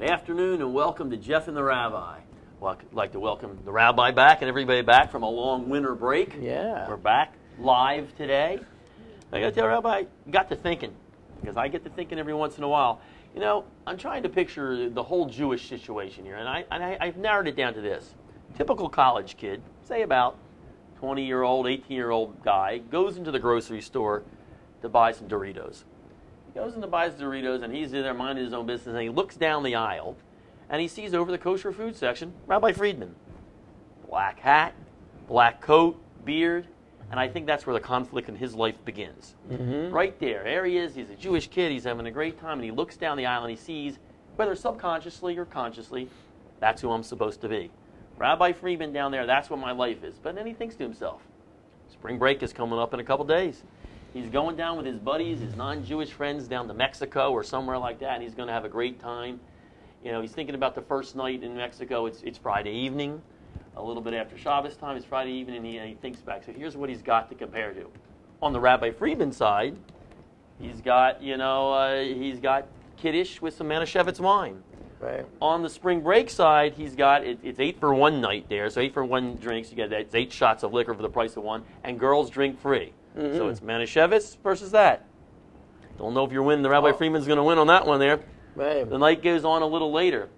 Good afternoon and welcome to Jeff and the Rabbi. Well, I'd like to welcome the Rabbi back and everybody back from a long winter break. Yeah. We're back live today. I got to tell Rabbi, I got to thinking, because I get to thinking every once in a while. You know, I'm trying to picture the whole Jewish situation here, and I've narrowed it down to this. Typical college kid, say about 20-year-old, 18-year-old guy, goes into the grocery store to buy some Doritos. He goes in to buy his Doritos, and he's in there minding his own business, and he looks down the aisle, and he sees over the kosher food section Rabbi Friedman. Black hat, black coat, beard, and I think that's where the conflict in his life begins. Mm-hmm. Right there he is, he's a Jewish kid, he's having a great time, and he looks down the aisle and he sees, whether subconsciously or consciously, that's who I'm supposed to be. Rabbi Friedman down there, that's what my life is. But then he thinks to himself, spring break is coming up in a couple days. He's going down with his buddies, his non-Jewish friends down to Mexico or somewhere like that, and he's going to have a great time. You know, he's thinking about the first night in Mexico. It's Friday evening, a little bit after Shabbos time. It's Friday evening, and he thinks back. So here's what he's got to compare to. On the Rabbi Friedman side, he's got, he's got Kiddush with some Manischewitz wine. Right. On the spring break side, he's got, it's 8 for 1 night there. So 8 for 1 drinks, you get that. It's 8 shots of liquor for the price of 1, and girls drink free. Mm-hmm. So it's Manischewitz versus that. Don't know if you're winning. The Rabbi Friedman's going to win on that one there. Right. The night goes on a little later.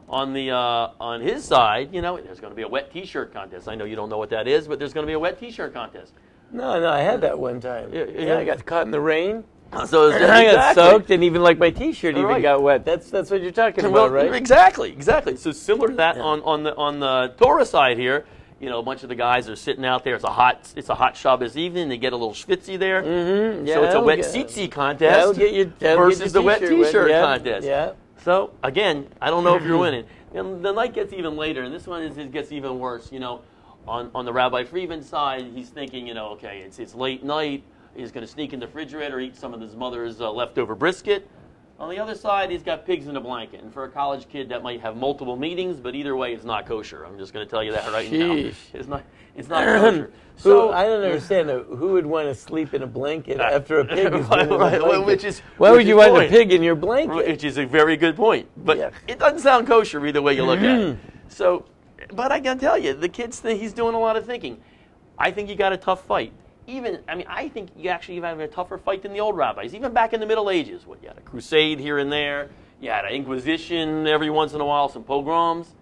On the on his side, there's going to be a wet T-shirt contest. I know you don't know what that is, but there's going to be a wet T-shirt contest. No, I had that one time. Yeah, I got caught in the rain. So I got soaked, and even like my T-shirt even got wet. That's what you're talking about, right? Exactly. So similar to that on the Torah side here. A bunch of the guys are sitting out there. It's a hot Shabbos evening. They get a little schwitzy there. Mm-hmm. So it's a wet tzitzi contest versus the wet T-shirt contest. Yeah. So again, I don't know if you're winning. And the night gets even later, and this one gets even worse. On the Rabbi Friedman side, he's thinking, okay, it's late night. He's going to sneak in the refrigerator, eat some of his mother's leftover brisket. On the other side, he's got pigs in a blanket. And for a college kid, that might have multiple meetings, but either way, it's not kosher. I'm just going to tell you that right now. It's not kosher. So I don't understand. Who would want to sleep in a blanket after a pig is in a blanket? Why would you want a pig in your blanket? Which is a very good point. But it doesn't sound kosher either way you look at it. So, but I got to tell you, the kid's he's doing a lot of thinking. I think you got a tough fight. I think you actually even have a tougher fight than the old rabbis. Even back in the Middle Ages, you had a crusade here and there. You had an Inquisition every once in a while, some pogroms.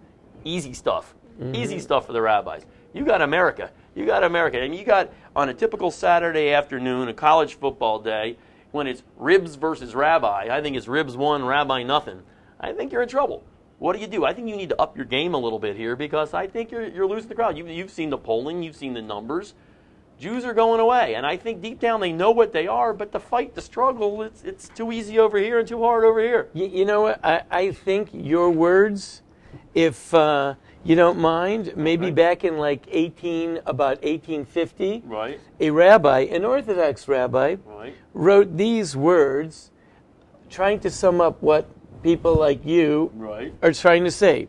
Easy stuff. Mm-hmm. Easy stuff for the rabbis. You got America. And you got, on a typical Saturday afternoon, a college football day, when it's ribs versus rabbi, I think it's ribs 1, rabbi nothing. I think you're in trouble. What do? I think you need to up your game a little bit here, because I think you're losing the crowd. You've seen the polling. You've seen the numbers. Jews are going away, and I think deep down they know what they are, but the fight, the struggle, it's too easy over here and too hard over here. You know what? I think your words, if you don't mind, maybe back in about 1850, right, a rabbi, an Orthodox rabbi, wrote these words, trying to sum up what people like you are trying to say.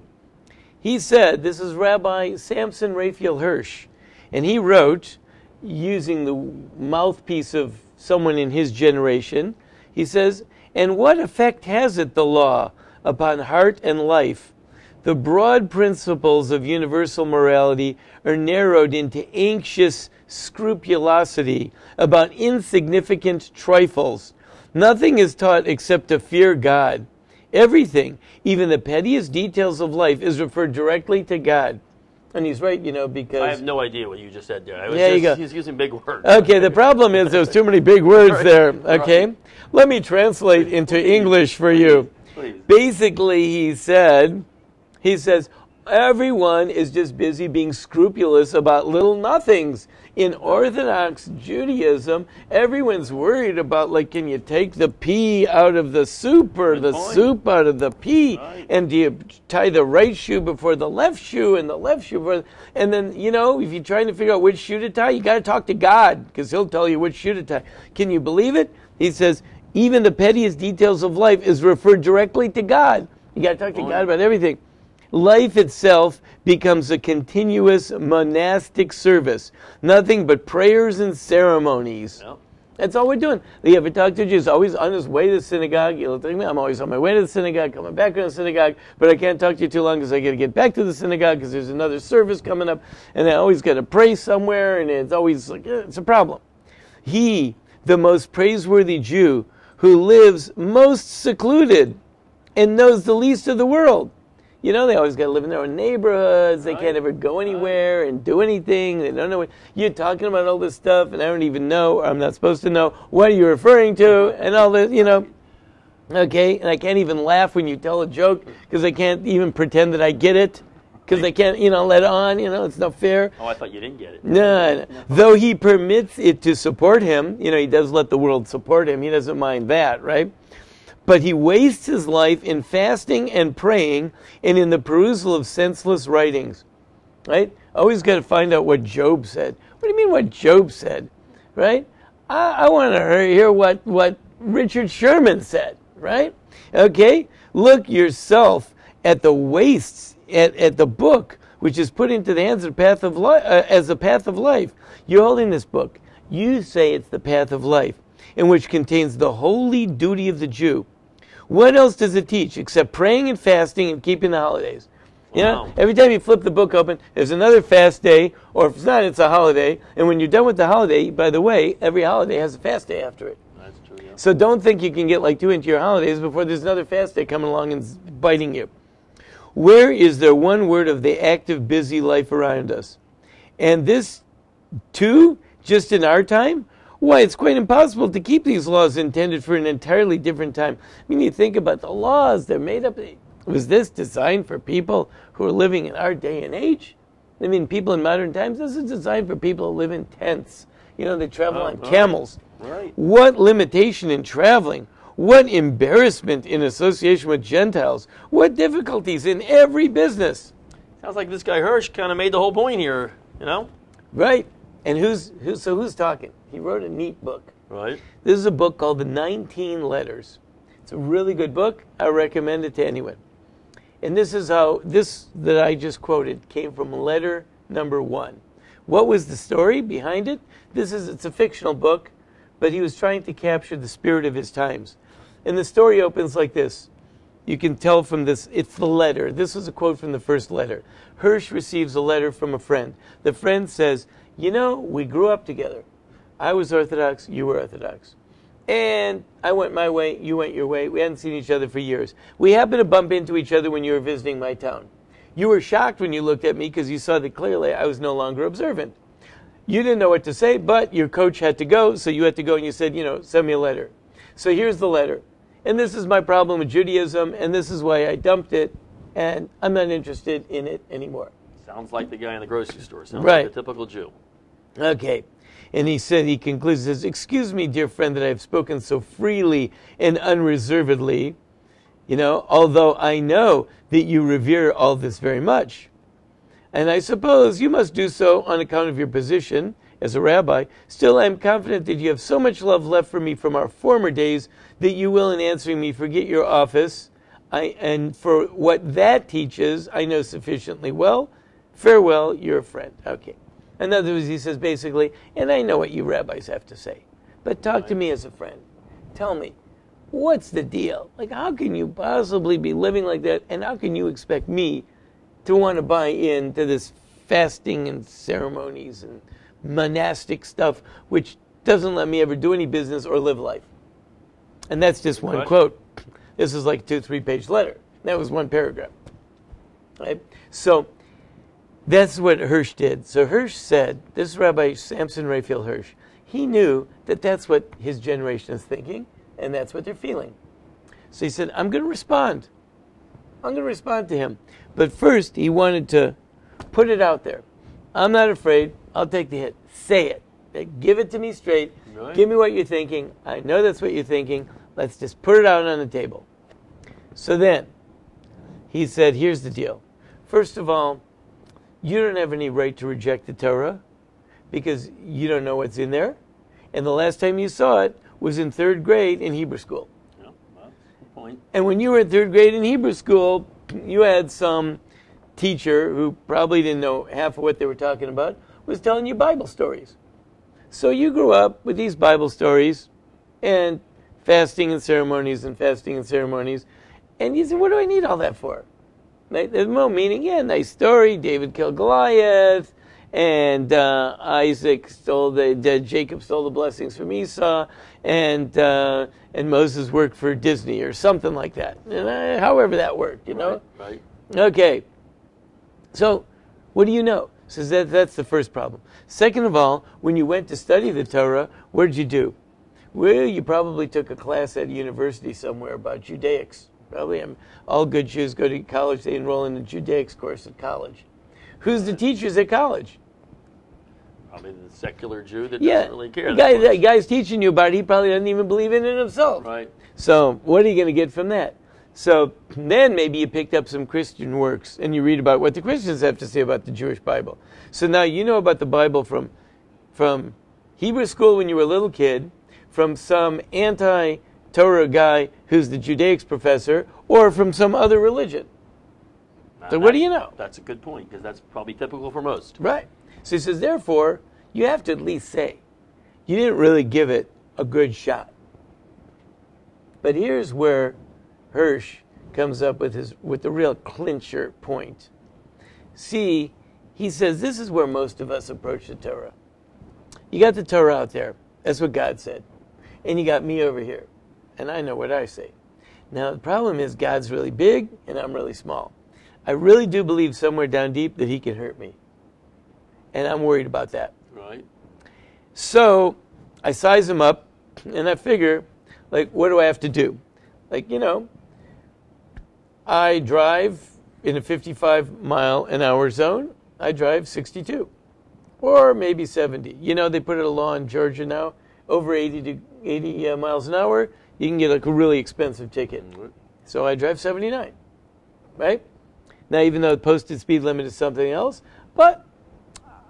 He said, this is Rabbi Samson Raphael Hirsch, and he wrote, using the mouthpiece of someone in his generation, he says, and what effect has it, the law, upon heart and life? The broad principles of universal morality are narrowed into anxious scrupulosity about insignificant trifles. Nothing is taught except to fear God. Everything, even the pettiest details of life, is referred directly to God. And he's right, because... I have no idea what you just said there. He's using big words. Okay, the problem is there's too many big words there, okay? Right. Let me translate into English for you. Please. Basically, he says, everyone is just busy being scrupulous about little nothings. In Orthodox Judaism, everyone's worried about, can you take the pea out of the soup or the soup out of the pea? Right. And do you tie the right shoe before the left shoe and the left shoe before... And then, if you're trying to figure out which shoe to tie, you got to talk to God, because he'll tell you which shoe to tie. Can you believe it? He says, even the pettiest details of life is referred directly to God. You got to talk to God about everything. Life itself becomes a continuous monastic service, nothing but prayers and ceremonies. Yep. That's all we're doing. You ever talk to a Jew? He's always on his way to the synagogue. You'll think, I'm always on my way to the synagogue, coming back to the synagogue, but I can't talk to you too long because I got to get back to the synagogue because there's another service coming up, and I always got to pray somewhere, and it's always like, it's a problem. He, the most praiseworthy Jew, who lives most secluded and knows the least of the world. You know, they always got to live in their own neighborhoods. They can't ever go anywhere and do anything. They don't know what you're talking about, all this stuff, and I don't even know, or I'm not supposed to know what you're referring to, and all this, you know. Okay, and I can't even laugh when you tell a joke because I can't even pretend that I get it because I can't, let on. It's not fair. Oh, I thought you didn't get it. No. Though he permits it to support him, he does let the world support him. He doesn't mind that, right? But he wastes his life in fasting and praying and in the perusal of senseless writings. Right? Always got to find out what Job said. What do you mean what Job said? Right? I want to hear what Richard Sherman said. Right? Okay? Look yourself at the wastes, at the book, which is put into the hands of the path of as a path of life. You're holding this book. You say it's the path of life, in which contains the holy duty of the Jew. What else does it teach except praying and fasting and keeping the holidays? Wow. Every time you flip the book open, there's another fast day, or if it's not, it's a holiday. And when you're done with the holiday, by the way, every holiday has a fast day after it. That's true, yeah. So don't think you can get like 2 into your holidays before there's another fast day coming along and biting you. Where is there one word of the active, busy life around us? And this, too, just in our time? Why, it's quite impossible to keep these laws intended for an entirely different time. I mean, you think about the laws, they're made up. Was this designed for people who are living in our day and age? I mean, people in modern times, this is designed for people who live in tents. They travel on camels. Right. What limitation in traveling? What embarrassment in association with Gentiles? What difficulties in every business? Sounds like this guy Hirsch kind of made the whole point here, Right. And who's talking? He wrote a neat book. Right. This is a book called The 19 Letters. It's a really good book. I recommend it to anyone. And this is how, this that I just quoted came from letter number 1. What was the story behind it? It's a fictional book, but he was trying to capture the spirit of his times. And the story opens like this. You can tell from this, it's the letter. This was a quote from the first letter. Hirsch receives a letter from a friend. The friend says, we grew up together. I was Orthodox, you were Orthodox. And I went my way, you went your way. We hadn't seen each other for years. We happened to bump into each other when you were visiting my town. You were shocked when you looked at me because you saw that clearly I was no longer observant. You didn't know what to say, but your coach had to go, so you had to go and you said, send me a letter. So here's the letter. And this is my problem with Judaism, and this is why I dumped it, and I'm not interested in it anymore. Sounds like the guy in the grocery store. Sounds right. like a typical Jew. Okay. And he concludes, says, excuse me, dear friend, that I have spoken so freely and unreservedly, although I know that you revere all this very much. And I suppose you must do so on account of your position as a rabbi. Still, I am confident that you have so much love left for me from our former days that you will, in answering me, forget your office. And for what that teaches, I know sufficiently well. Farewell, your friend. Okay. In other words, he says basically, and I know what you rabbis have to say, but talk to me as a friend. Tell me, what's the deal? Like, how can you possibly be living like that, and how can you expect me to want to buy into this fasting and ceremonies and monastic stuff, which doesn't let me ever do any business or live life? And that's just one quote. This is like a 2-3 page letter. That was one paragraph. Right? So that's what Hirsch did. So Hirsch said, this is Rabbi Samson Raphael Hirsch, he knew that that's what his generation is thinking, and that's what they're feeling. So he said, I'm going to respond. I'm going to respond to him. But first, he wanted to put it out there. I'm not afraid. I'll take the hit. Say it. Give it to me straight. Right. Give me what you're thinking. I know that's what you're thinking. Let's just put it out on the table. So then, he said, here's the deal. First of all, you don't have any right to reject the Torah because you don't know what's in there. And the last time you saw it was in 3rd grade in Hebrew school. Yeah, that's the point. And when you were in 3rd grade in Hebrew school, you had some teacher who probably didn't know half of what they were talking about, was telling you Bible stories. So you grew up with these Bible stories and fasting and ceremonies, and you said, what do I need all that for? Right? There's no meaning. Yeah, nice story. David killed Goliath, and Jacob stole the blessings from Esau, and Moses worked for Disney or something like that. And however that worked, you know. Right. Okay. So, what do you know? So that's the first problem. Second of all, when you went to study the Torah, what did you do? Well, you probably took a class at a university somewhere about Judaics. Probably all good Jews go to college, they enroll in a Judaics course at college. Who's the teachers at college? Probably the secular Jew that doesn't really care. The guy's teaching you about it, he probably doesn't even believe in it himself. Right. So what are you going to get from that? So then maybe you picked up some Christian works and you read about what the Christians have to say about the Jewish Bible. So now you know about the Bible from Hebrew school when you were a little kid, from some anti-Torah guy who's the Judaics professor, or from some other religion. So what do you know? That's a good point, because that's probably typical for most. Right. So he says, therefore, you have to at least say, you didn't really give it a good shot. But here's where Hirsch comes up with the real clincher point. See, he says this is where most of us approach the Torah. You got the Torah out there. That's what God said. And you got me over here. And I know what I say. Now, the problem is God's really big and I'm really small. I really do believe somewhere down deep that he can hurt me. And I'm worried about that. Right. So I size him up and I figure, like, what do I have to do? Like, you know, I drive in a 55-mile-an-hour zone. I drive 62 or maybe 70. You know, they put a law in Georgia now, over 80 miles an hour, you can get like a really expensive ticket. So I drive 79, right? Now, even though the posted speed limit is something else, but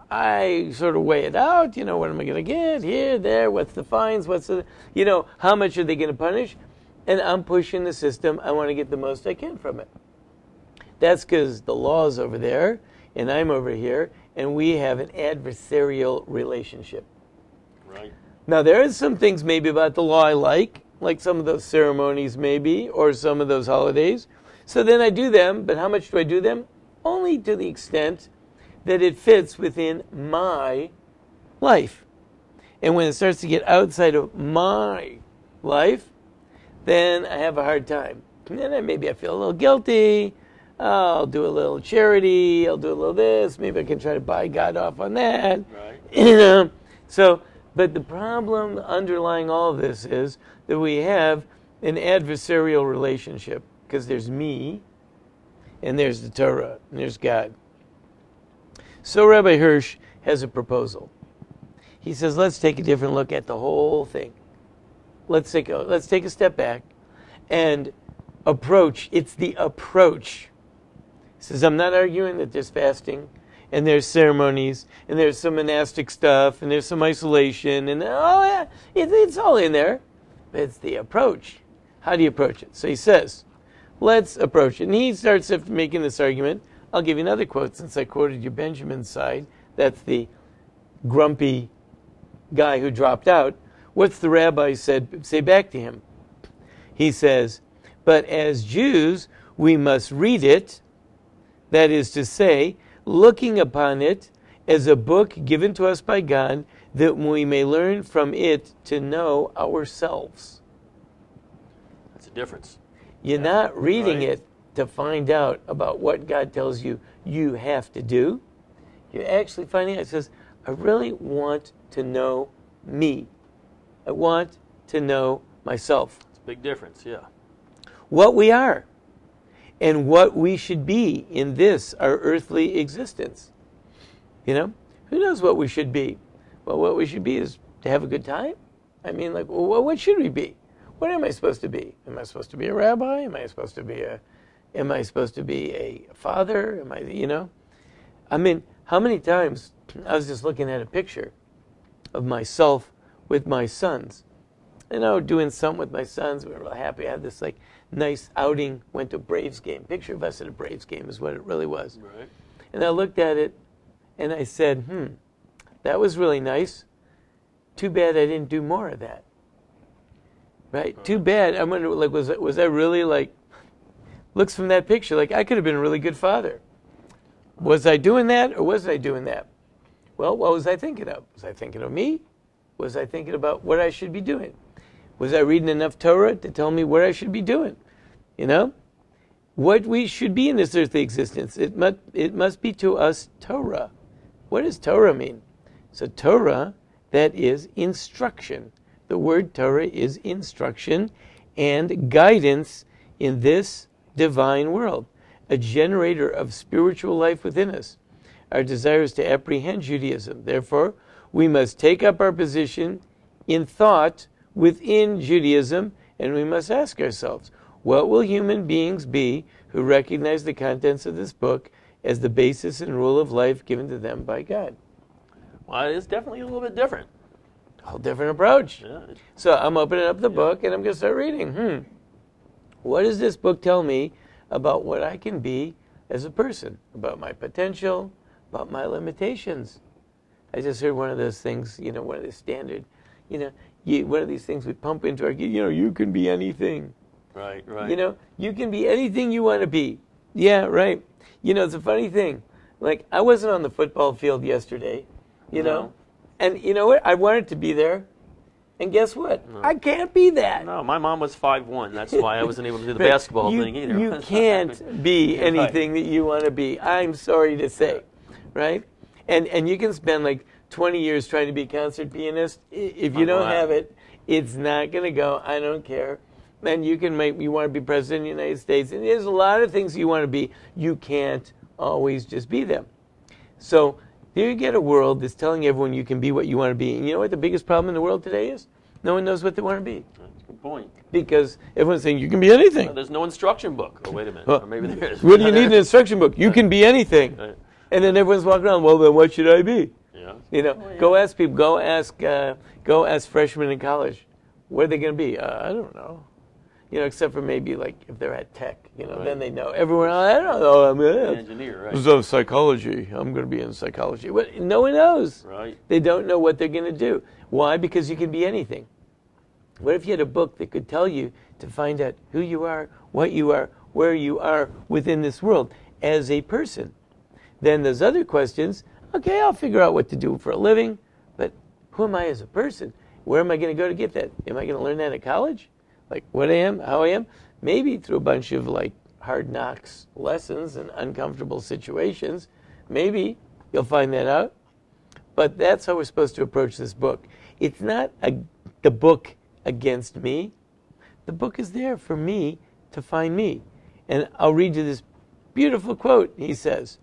I sort of weigh it out. You know, what am I going to get here, there? What's the fines? How much are they going to punish? And I'm pushing the system. I want to get the most I can from it. That's because the law's over there, and I'm over here, and we have an adversarial relationship. Right. Now, there is some things maybe about the law I like some of those ceremonies maybe, or some of those holidays. So then I do them, but how much do I do them? Only to the extent that it fits within my life. And when it starts to get outside of my life, then I have a hard time. And then maybe I feel a little guilty. I'll do a little charity. I'll do a little this. Maybe I can try to buy God off on that. Right. You know. So, but the problem underlying all of this is that we have an adversarial relationship, because there's me, and there's the Torah, and there's God. So Rabbi Hirsch has a proposal. He says, let's take a different look at the whole thing. Let's take a step back and approach. It's the approach. He says, I'm not arguing that there's fasting and there's ceremonies and there's some monastic stuff and there's some isolation and it's all in there. But it's the approach. How do you approach it? So he says, let's approach it. And he starts making this argument. I'll give you another quote since I quoted you Benjamin's side. That's the grumpy guy who dropped out. What's the rabbi say back to him? He says, but as Jews, we must read it, that is to say, looking upon it as a book given to us by God, that we may learn from it to know ourselves. That's a difference. You're not reading it to find out about what God tells you you have to do. You're actually finding out. It says, I really want to know me. I want to know myself. It's a big difference, yeah. What we are and what we should be in this, our earthly existence. You know, who knows what we should be? Well, what we should be is to have a good time. I mean, like, well, what should we be? What am I supposed to be? Am I supposed to be a rabbi? Am I supposed to be a father? I mean, how many times I was just looking at a picture of myself with my sons. Doing something with my sons. We were real happy. I had this nice outing, went to a Braves game. Picture of us at a Braves game is what it really was. too bad I didn't do more of that. Right? Too bad. I'm wondering, like, was I really, like, looks from that picture, like, I could have been a really good father. Was I doing that, or wasn't I doing that? Well, what was I thinking of? Was I thinking of me? Was I thinking about what I should be doing? Was I reading enough Torah to tell me what I should be doing? You know? What we should be in this earthly existence. It must be to us Torah. What does Torah mean? So Torah, that is instruction. The word Torah is instruction and guidance in this divine world, a generator of spiritual life within us. Our desire is to apprehend Judaism. Therefore, we must take up our position in thought within Judaism, and we must ask ourselves, what will human beings be who recognize the contents of this book as the basis and rule of life given to them by God? Well, it's definitely a little bit different. A whole different approach. Yeah. So I'm opening up the book, and I'm going to start reading. What does this book tell me about what I can be as a person, about my potential, about my limitations? I just heard one of those things, one of the standard, one of these things we pump into our, you can be anything. Right. You can be anything you want to be. Yeah, right. It's a funny thing. Like, I wasn't on the football field yesterday, know, and you know what? I wanted to be there. And guess what? No. I can't be that. No, my mom was 5'1". That's why I wasn't able to do the basketball thing either. You can't be anything that you want to be. I'm sorry to say, right? And you can spend like 20 years trying to be a concert pianist. If you don't have it, it's not going to go. I don't care. And you want to be president of the United States. And there's a lot of things you want to be. You can't always just be them. So here you get a world that's telling everyone you can be what you want to be. And you know what the biggest problem in the world today is? No one knows what they want to be. That's a good point. Because everyone's saying you can be anything. There's no instruction book. Oh, wait a minute. Or maybe there is. What do you need an instruction book? You can be anything. And then everyone's walking around, well, then what should I be? Yeah. Go ask people. Go ask freshmen in college. What are they going to be? I don't know. Except for maybe like if they're at tech, then they know. Everyone else, I don't know. I'm an engineer, right? So psychology. I'm going to be in psychology. But no one knows. Right. They don't know what they're going to do. Why? Because you can be anything. What if you had a book that could tell you to find out who you are, what you are, where you are within this world as a person? Then there's other questions. Okay, I'll figure out what to do for a living, but who am I as a person? Where am I going to go to get that? Am I going to learn that at college? Like what I am, how I am? Maybe through a bunch of like hard knocks lessons and uncomfortable situations. Maybe you'll find that out. But that's how we're supposed to approach this book. It's not the book against me. The book is there for me to find me. And I'll read you this beautiful quote he says.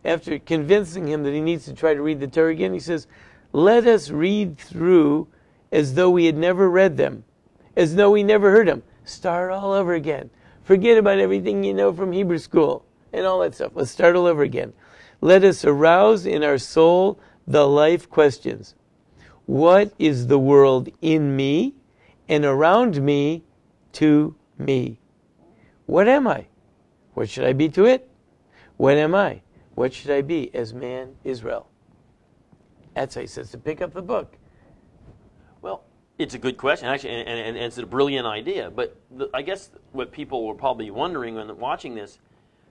After convincing him that he needs to try to read the Torah again, he says, "Let us read through as though we had never read them, as though we never heard them. Start all over again. Forget about everything you know from Hebrew school and all that stuff. Let's start all over again. Let us arouse in our soul the life questions. What is the world in me and around me to me? What am I? What should I be to it? What am I? What should I be as man Israel?" That's how he says to pick up the book. Well, it's a good question, actually, and it's a brilliant idea. But I guess what people were probably wondering when watching this,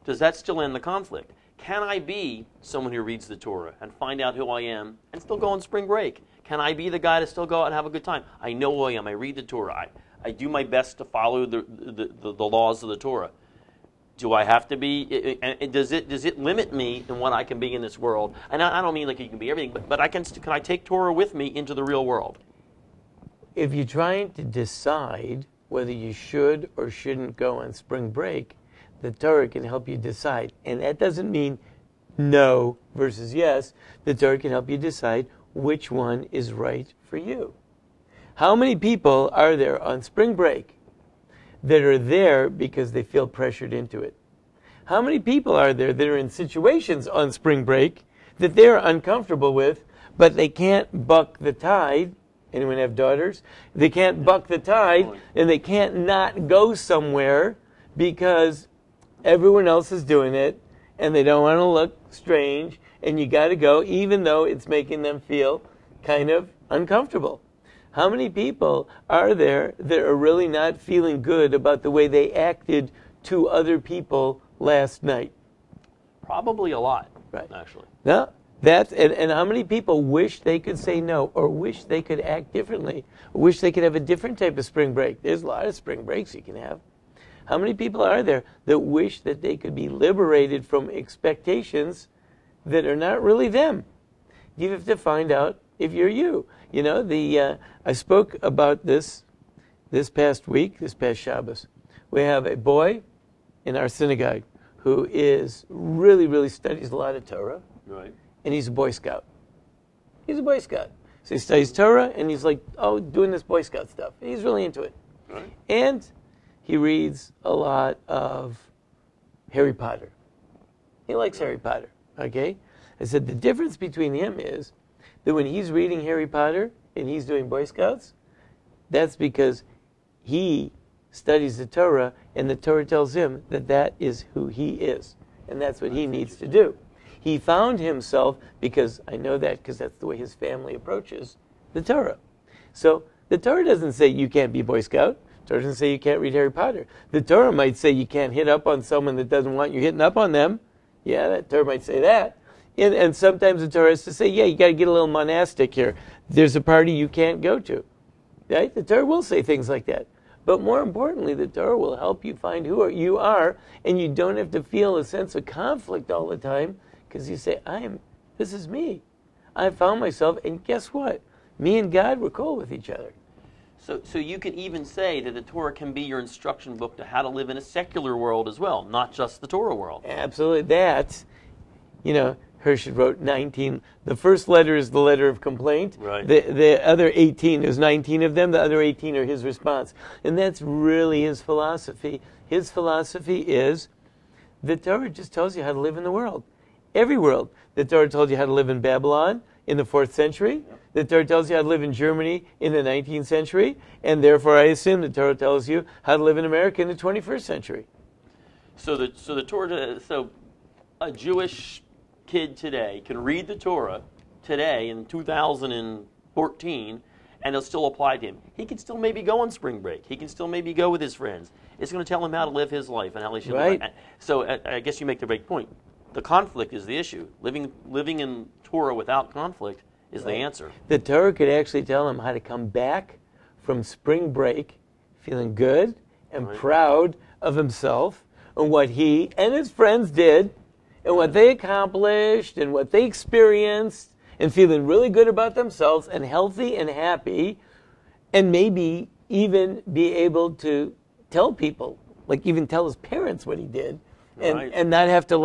does that still end the conflict? Can I be someone who reads the Torah and find out who I am and still go on spring break? Can I be the guy to still go out and have a good time? I know who I am. I read the Torah. I do my best to follow the laws of the Torah. Do I have to be? Does it limit me in what I can be in this world? And I don't mean like you can be everything, but can I take Torah with me into the real world? If you're trying to decide whether you should or shouldn't go on spring break, the Torah can help you decide. And that doesn't mean no versus yes. The Torah can help you decide which one is right for you. How many people are there on spring break that are there because they feel pressured into it? How many people are there that are in situations on spring break that they're uncomfortable with, but they can't buck the tide? Anyone have daughters? They can't buck the tide, and they can't not go somewhere because everyone else is doing it, and they don't want to look strange, and you got to go, even though it's making them feel kind of uncomfortable? How many people are there that are really not feeling good about the way they acted to other people last night? Probably a lot, right? Actually. No, and how many people wish they could say no, or wish they could act differently, or wish they could have a different type of spring break? There's a lot of spring breaks you can have. How many people are there that wish that they could be liberated from expectations that are not really them? You have to find out if you're you. You know, I spoke about this past week, this past Shabbos. We have a boy in our synagogue who is really studies a lot of Torah. Right. And he's a Boy Scout. He's a Boy Scout. So he studies Torah, and he's like, doing this Boy Scout stuff. He's really into it. Right. And he reads a lot of Harry Potter. He likes Harry Potter, okay? I said the difference between him is that when he's reading Harry Potter and he's doing Boy Scouts, that's because he studies the Torah, and the Torah tells him that that is who he is, and that's what he needs to do. He found himself, because I know that because that's the way his family approaches the Torah. So the Torah doesn't say you can't be a Boy Scout. The Torah doesn't say you can't read Harry Potter. The Torah might say you can't hit up on someone that doesn't want you hitting up on them. Yeah, that Torah might say that. And sometimes the Torah has to say, yeah, you got to get a little monastic here. There's a party you can't go to. Right? The Torah will say things like that. But more importantly, the Torah will help you find who you are, and you don't have to feel a sense of conflict all the time, because you say, this is me. I found myself, and guess what? Me and God, we're cool with each other. So you can even say that the Torah can be your instruction book to how to live in a secular world as well, not just the Torah world. Absolutely. That, Hirsch wrote 19. The first letter is the letter of complaint. Right. The other 18, there's 19 of them. The other 18 are his response. And that's really his philosophy. His philosophy is the Torah just tells you how to live in the world. Every world. The Torah told you how to live in Babylon in the 4th century. Yep. The Torah tells you how to live in Germany in the 19th century. And therefore, I assume the Torah tells you how to live in America in the 21st century. So the Torah, a Jewish kid today can read the Torah today in 2014, and it'll still apply to him. He can still maybe go on spring break. He can still maybe go with his friends. It's going to tell him how to live his life and how he should live. So I guess you make the right point. The conflict is the issue. Living in Torah without conflict is the answer. The Torah could actually tell him how to come back from spring break feeling good and proud of himself and what he and his friends did and what they accomplished and what they experienced, and feeling really good about themselves and healthy and happy, and maybe even be able to tell people, like even tell his parents what he did, and not have to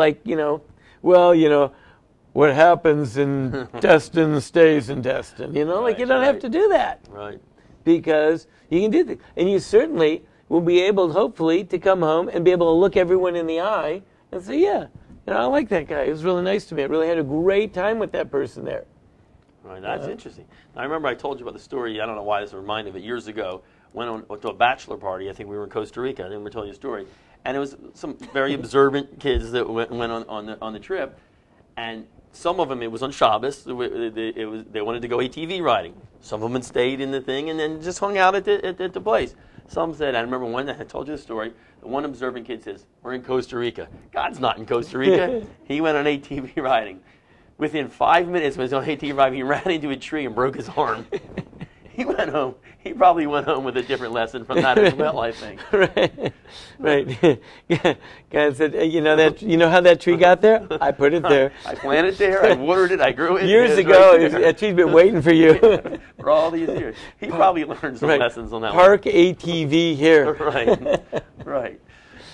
what happens in Destin stays in Destin. You don't have to do that. Right. Because you can do that. And you certainly will be able, hopefully, to come home and be able to look everyone in the eye and say, yeah, I like that guy. He was really nice to me. I really had a great time with that person there. Right, that's interesting. I remember I told you about the story, I don't know why this reminded me, but years ago, went to a bachelor party. I think we were in Costa Rica. I didn't tell you a story. And it was some very observant kids that went on the trip. And some of them, it was on Shabbos. They wanted to go ATV riding. Some of them stayed in the thing and then just hung out at the place. Some said, I remember one that I told you the story, the one observant kid says, we're in Costa Rica. God's not in Costa Rica. He went on ATV riding. Within 5 minutes when he was on ATV riding, he ran into a tree and broke his arm. He went home. He probably went home with a different lesson from that as well, I think. Right. God said, you know how that tree got there? I put it there. I planted it there. I watered it. I grew it. Years ago, that tree's been waiting for you. For all these years. He probably learned some lessons on that Park ATV here. Right.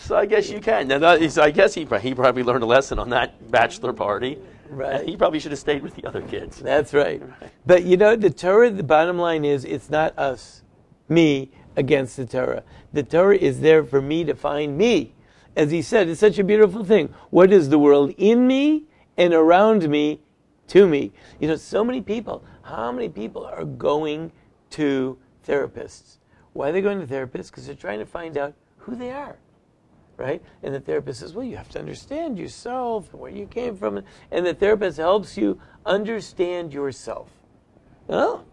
So I guess you can. So I guess he probably learned a lesson on that bachelor party. Right. He probably should have stayed with the other kids. That's right. But the Torah, the bottom line is, it's not us, me, against the Torah. The Torah is there for me to find me. As he said, it's such a beautiful thing. What is the world in me and around me to me? So many people, how many people are going to therapists? Why are they going to therapists? Because they're trying to find out who they are. Right? And the therapist says, well, you have to understand yourself, where you came from. And the therapist helps you understand yourself. Well,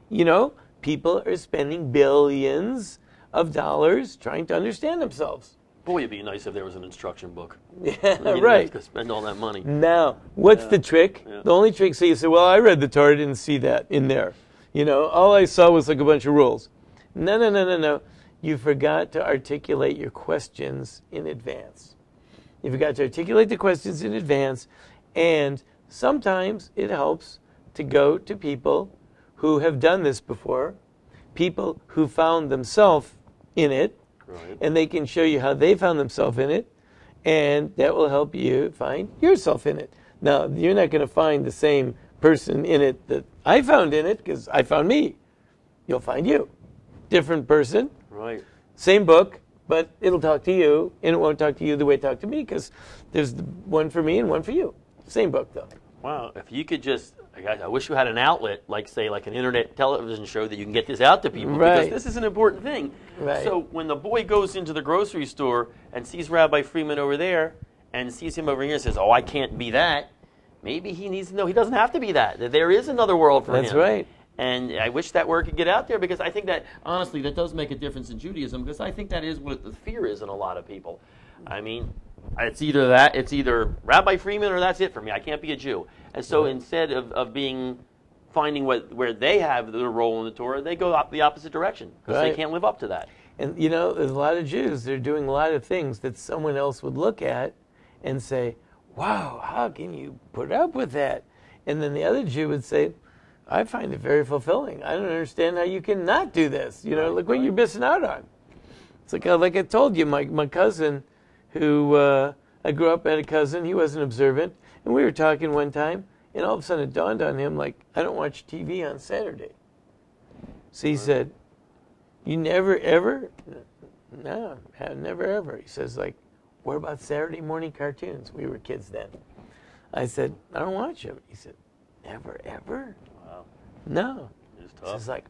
people are spending billions of dollars trying to understand themselves. Boy, it'd be nice if there was an instruction book. Yeah, you right. To spend all that money. Now, what's the trick? Yeah. The only trick, so you say, well, I read the Torah, I didn't see that in there. All I saw was like a bunch of rules. No. You forgot to articulate your questions in advance. You forgot to articulate the questions in advance, and sometimes it helps to go to people who have done this before, people who found themselves in it, right. And they can show you how they found themselves in it, and that will help you find yourself in it. Now, you're not going to find the same person in it that I found in it, because I found me. You'll find you. Different person. Right. Same book, but it'll talk to you, and it won't talk to you the way it talked to me, because there's one for me and one for you. Same book, though. Wow, if you could just, I wish you had an outlet, like, say, like an internet television show that you can get this out to people, right. Because this is an important thing. Right. So when the boy goes into the grocery store and sees Rabbi Freeman over there and sees him over here and says, oh, I can't be that, maybe he needs to know he doesn't have to be that there is another world for him. That's right. And I wish that word could get out there, because I think that, honestly, that does make a difference in Judaism, because I think that is what the fear is in a lot of people. I mean, it's either Rabbi Freeman or that's it for me. I can't be a Jew. And so instead of finding where they have their role in the Torah, they go the opposite direction, because they can't live up to that. And, there's a lot of Jews, they're doing a lot of things that someone else would look at and say, wow, how can you put up with that? And then the other Jew would say, I find it very fulfilling. I don't understand how you can not do this. Look what you're missing out on. It's like I told you, my cousin, who I grew up, had a cousin, he wasn't observant, and we were talking one time, and all of a sudden it dawned on him, like, I don't watch TV on Saturday. So he said, you never ever? No, never ever. He says, like, what about Saturday morning cartoons? We were kids then. I said, I don't watch them. He said, never ever? Wow. No. It's tough. It's like,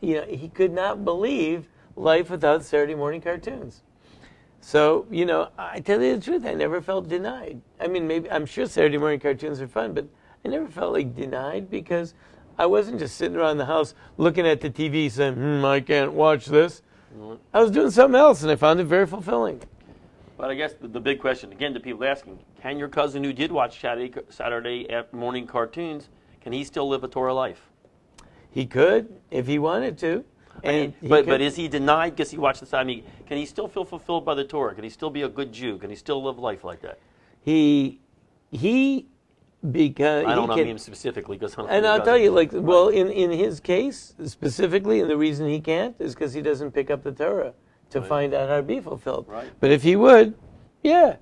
he could not believe life without Saturday morning cartoons. So, I tell you the truth, I never felt denied. I mean, I'm sure Saturday morning cartoons are fun, but I never felt like denied, because I wasn't just sitting around the house looking at the TV saying, I can't watch this. Mm-hmm. I was doing something else, and I found it very fulfilling. But I guess the big question, again, to people asking, can your cousin who did watch Saturday morning cartoons, can he still live a Torah life? He could, if he wanted to. But is he denied because he watched the side? Can he still feel fulfilled by the Torah? Can he still be a good Jew? Can he still live life like that? Because I don't know him specifically, because I'll tell you, in his case specifically, and the reason he can't is because he doesn't pick up the Torah to find out how to be fulfilled. Right. But if he would, can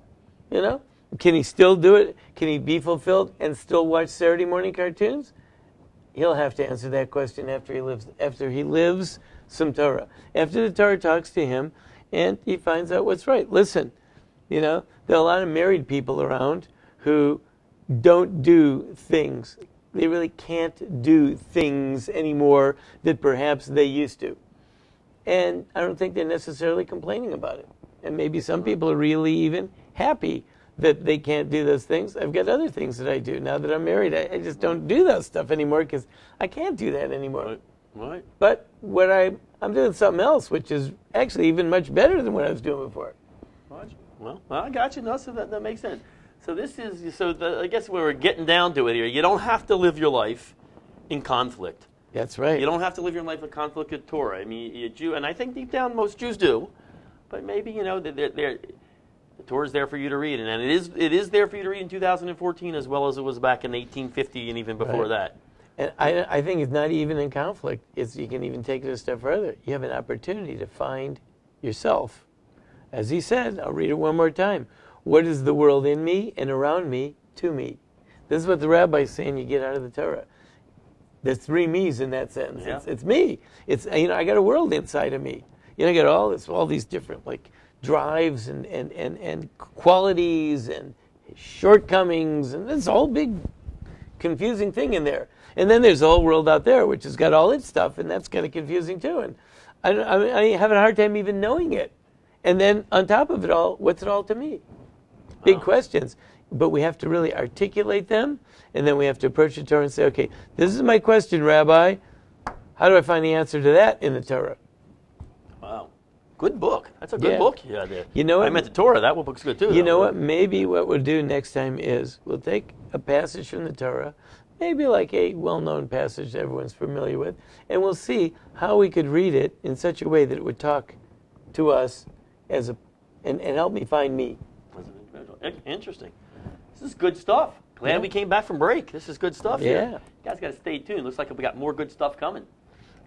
he still do it? Can he be fulfilled and still watch Saturday morning cartoons? He'll have to answer that question after he lives some Torah. After the Torah talks to him, and he finds out what's right. Listen, there are a lot of married people around who don't do things. They really can't do things anymore that perhaps they used to. And I don't think they're necessarily complaining about it. And maybe some people are really even happy that they can't do those things. I've got other things that I do now that I'm married. I just don't do that stuff anymore because I can't do that anymore. Right. But I'm doing something else, which is actually even much better than what I was doing before. Well, I got you. No, so that makes sense. So I guess we're getting down to it here. You don't have to live your life in conflict. That's right. You don't have to live your life in conflict with Torah. I mean, you're a Jew, and I think deep down most Jews do, but maybe the Torah is there for you to read, and it is there for you to read in 2014 as well as it was back in 1850 and even before that. And I think it's not even in conflict. You can even take it a step further. You have an opportunity to find yourself. As he said, I'll read it one more time. What is the world in me and around me to me? This is what the rabbi's saying you get out of the Torah. There's three me's in that sentence. Yeah. It's me. It's I got a world inside of me. I got all these different drives and qualities and shortcomings, and it's a whole big confusing thing in there. And then there's a whole world out there which has got all its stuff, and that's kind of confusing too. And I have a hard time even knowing it. And then on top of it all, what's it all to me? Big questions. But we have to really articulate them, and then we have to approach the Torah and say, okay, this is my question, Rabbi. how do I find the answer to that in the Torah? Wow. Good book. That's a good book. Yeah, you know what? I meant the Torah. That one book's good too. You know what? Maybe what we'll do next time is we'll take a passage from the Torah, maybe like a well-known passage that everyone's familiar with, and we'll see how we could read it in such a way that it would talk to us as a and help me find me. Interesting. This is good stuff. Glad we came back from break. This is good stuff here. You guys got to stay tuned. Looks like we got more good stuff coming.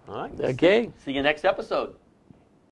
All right. Okay. See you next episode.